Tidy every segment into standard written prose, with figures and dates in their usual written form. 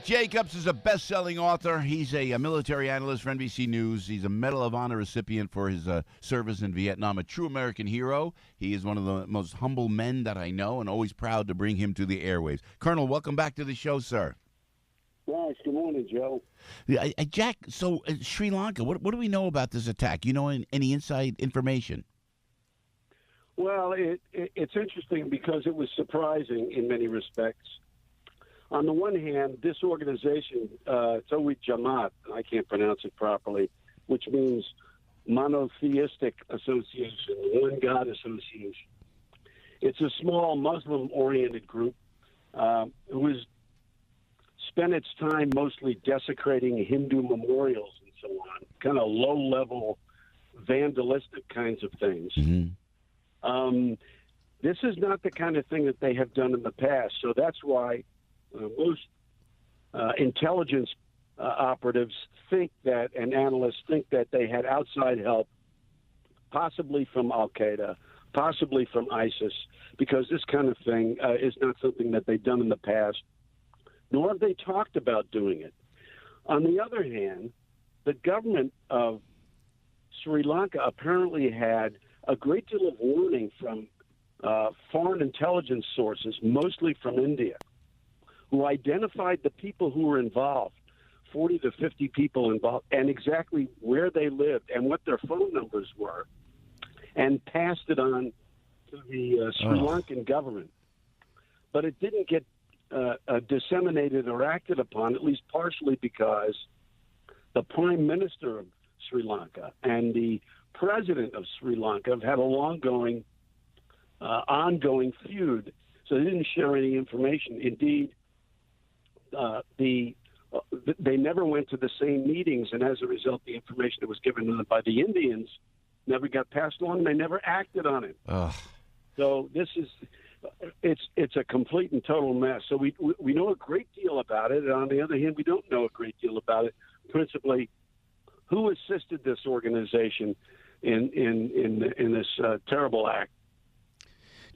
Jacobs is a best-selling author. He's a military analyst for NBC News. He's a Medal of Honor recipient for his service in Vietnam, a true American hero. He is one of the most humble men that I know, and always proud to bring him to the airwaves. Colonel, welcome back to the show, sir. Thanks. Good morning, Joe. Jack, so Sri Lanka, what do we know about this attack? You know any inside information? Well, it's interesting because it was surprising in many respects. On the one hand, this organization, Tawhid Jamaat, I can't pronounce it properly, which means monotheistic association, one God association. It's a small Muslim-oriented group who has spent its time mostly desecrating Hindu memorials and so on, kind of low-level, vandalistic kinds of things. Mm-hmm. This is not the kind of thing that they have done in the past, so that's why most intelligence operatives think that, and analysts think that they had outside help, possibly from Al-Qaeda, possibly from ISIS, because this kind of thing is not something that they've done in the past, nor have they talked about doing it. On the other hand, the government of Sri Lanka apparently had a great deal of warning from foreign intelligence sources, mostly from India, who identified the people who were involved, 40 to 50 people involved, and exactly where they lived and what their phone numbers were, and passed it on to the Sri Lankan government. But it didn't get disseminated or acted upon, at least partially because the Prime Minister of Sri Lanka and the President of Sri Lanka have had a ongoing feud, so they didn't share any information. Indeed, they never went to the same meetings, and as a result, the information that was given to them by the Indians never got passed along, and they never acted on it. So this is it's a complete and total mess. So we know a great deal about it, and on the other hand, we don't know a great deal about it. Principally, who assisted this organization in this terrible act?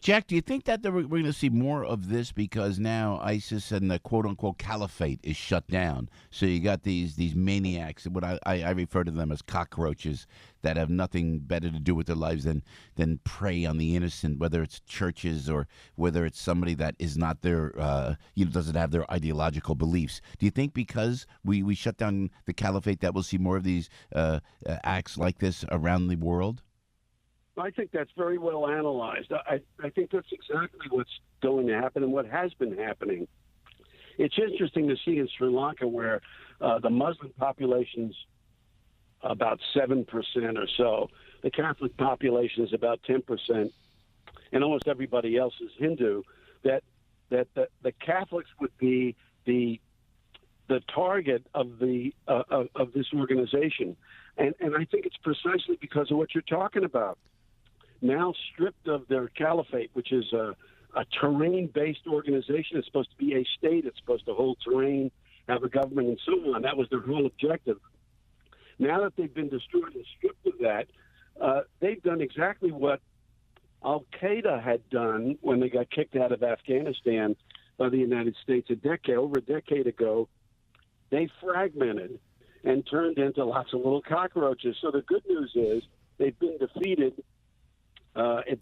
Jack, do you think that we're going to see more of this because now ISIS and the quote-unquote caliphate is shut down? So you got these maniacs, what I refer to them as cockroaches, that have nothing better to do with their lives than prey on the innocent, whether it's churches or whether it's somebody that is not their, doesn't have their ideological beliefs. Do you think because we shut down the caliphate that we'll see more of these acts like this around the world? I think that's very well analyzed. I think that's exactly what's going to happen and what has been happening. It's interesting to see in Sri Lanka where the Muslim population's about 7% or so. The Catholic population is about 10%, and almost everybody else is Hindu, that the Catholics would be the target of of this organization. And I think it's precisely because of what you're talking about. Now stripped of their caliphate, which is a terrain-based organization. It's supposed to be a state. It's supposed to hold terrain, have a government, and so on. That was their whole objective. Now that they've been destroyed and stripped of that, they've done exactly what Al-Qaeda had done when they got kicked out of Afghanistan by the United States over a decade ago. They fragmented and turned into lots of little cockroaches. So the good news is they've been defeated.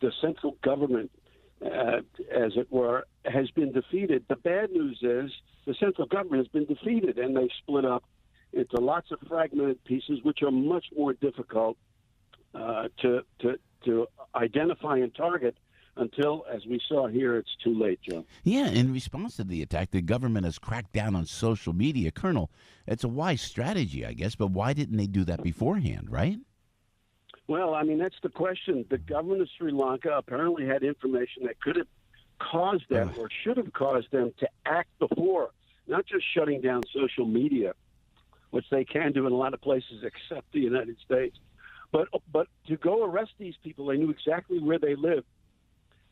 The central government, as it were, has been defeated. The bad news is the central government has been defeated, and they split up into lots of fragmented pieces, which are much more difficult to identify and target until, as we saw here, it's too late, Joe. Yeah, in response to the attack, the government has cracked down on social media. Colonel, it's a wise strategy, I guess, but why didn't they do that beforehand, right? Well, I mean, that's the question. The government of Sri Lanka apparently had information that could have caused them or should have caused them to act before, not just shutting down social media, which they can do in a lot of places except the United States. But to go arrest these people, they knew exactly where they lived.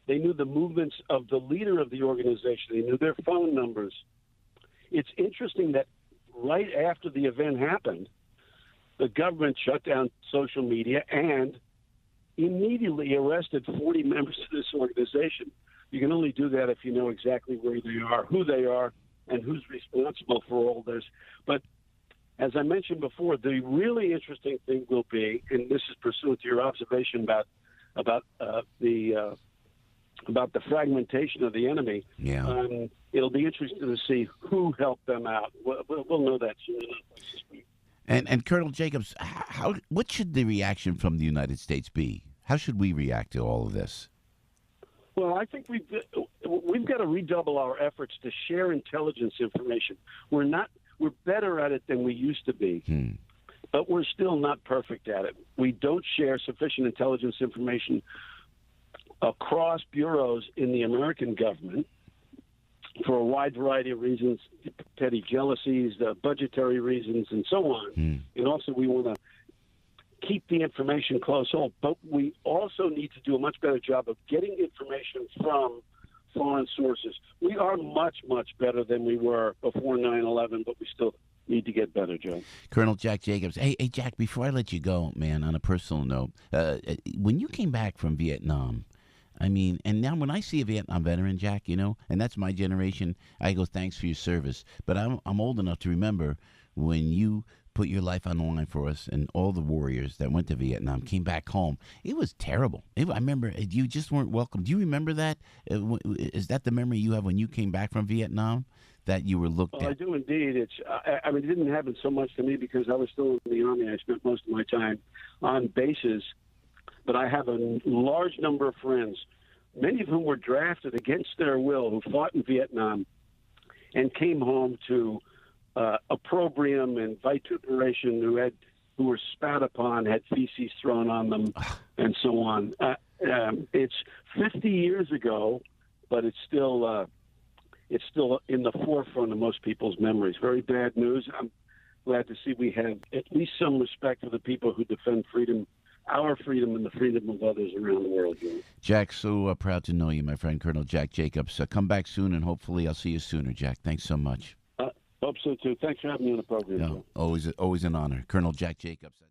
They knew the movements of the leader of the organization. They knew their phone numbers. It's interesting that right after the event happened, the government shut down social media and immediately arrested 40 members of this organization. You can only do that if you know exactly where they are, who they are, and who's responsible for all this. But as I mentioned before, the really interesting thing will be, and this is pursuant to your observation about the fragmentation of the enemy. Yeah. It'll be interesting to see who helped them out. We'll know that soon enough, I suspect. And Colonel Jacobs, what should the reaction from the United States be? How should we react to all of this? Well, I think we've got to redouble our efforts to share intelligence information. We're better at it than we used to be, but we're still not perfect at it. We don't share sufficient intelligence information across bureaus in the American government for a wide variety of reasons, petty jealousies, budgetary reasons, and so on. And also we want to keep the information close hold, but we also need to do a much better job of getting information from foreign sources. We are much, much better than we were before 9/11, but we still need to get better, Joe. Colonel Jack Jacobs. Hey, Jack, before I let you go, man, on a personal note, when you came back from Vietnam, I mean, and now when I see a Vietnam veteran, Jack, and that's my generation, I go, thanks for your service. But I'm old enough to remember when you put your life on the line for us, and all the warriors that went to Vietnam came back home. It was terrible. I remember you just weren't welcome. Do you remember that? Is that the memory you have when you came back from Vietnam, that you were looked at? I do indeed. It didn't happen so much to me because I was still in the Army. I spent most of my time on bases, but I have a large number of friends, many of whom were drafted against their will, who fought in Vietnam and came home to opprobrium and vituperation, who were spat upon, had feces thrown on them, and so on. It's 50 years ago, but it's still in the forefront of most people's memories. Very bad news. I'm glad to see we have at least some respect for the people who defend freedom, our freedom, and the freedom of others around the world. Jack, so proud to know you, my friend, Colonel Jack Jacobs. Come back soon, and hopefully I'll see you sooner, Jack. Thanks so much. Hope so, too. Thanks for having me on the program. No, always an honor. Colonel Jack Jacobs.